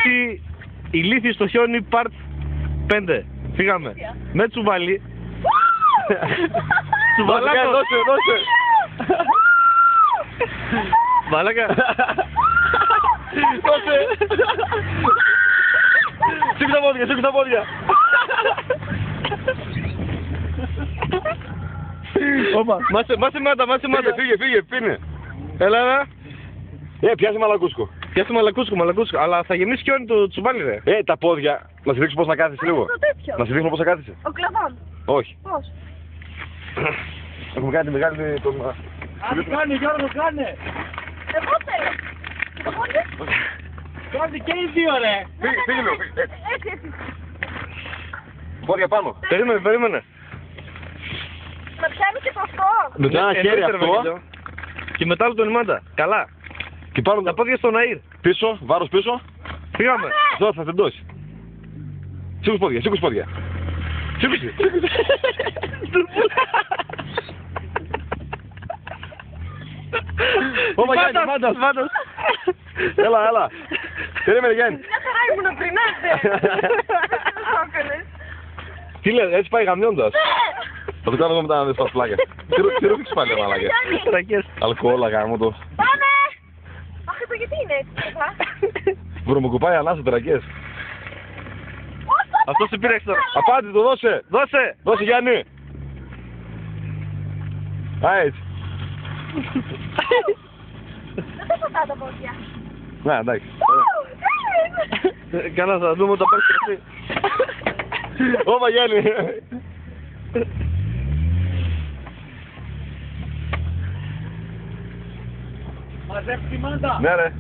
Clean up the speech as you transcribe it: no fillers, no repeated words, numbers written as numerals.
ακολουθεί ηλίθιοι στο χιόνι part 5. Φύγαμε. Με τσουβάλι. Τσουβαλάκο. Δώσε. Μαλάκα. Δώσε. Σήκω τα πόδια. Όπα. Μάσε μάτα. Φύγε, πίνε. Έλα. Πιάσε μαλακούσκο. Πιάσε μαλακούσκο. Αλλά θα γεμίσει χιόνι το τσουβάλι, ρε. Τα πόδια. Να σε δείξω πώς να κάθεσαι λίγο. Να σε δείχνω πώς να κάθεσαι. Ο κλαβών. Όχι. Πώς? Έχουμε κάνει μεγάλη τον... Αν κάνει Γιώργο, κάνε! Εγώ θέλω. Κάντε και οι δύο, ρε! Φύγε λίγο. Έτσι. Πόδια πάνω. Περίμενε. Με πιάνει και το αυτό. Με το ένα χέρι αυτό. Και μετά άλλο τον ημάντα. Καλά. Και πάνω Τα πόδια στον αήρ. πίσω, βάρος πίσω. Φύγαμε. Τώρα θα τεντώσει. Σήκους πόδια. Σήκουσε. Ωπα Γιάννη, μάντας. Έλα. Περίμενε Γιάννη. Μια χαρά ήμουν πριν, έτσι. Τι λέει, έτσι πάει γαμιώντας. Θα το κάνω εγώ μετά να δεις τα φλάκια. Τι ρωτήσεις πάλι μαλάκια. Αλκοόλα γάμο το. Πάμε! Αχ, εδώ γιατί είναι έτσι, Βρωμοκουπάει ανάσα τερακές. Αυτό σε πήρε έξω. Απάντη το δώσε. Δώσε Γιάννη. Α, έτσι. Δεν θα πατάω τα πόδια. Να, εντάξει. Καλά, θα δούμε όταν πάρεις εσύ. Ωπα Γιάννη. Μαζέψει τη μάντα! Ναι ρε.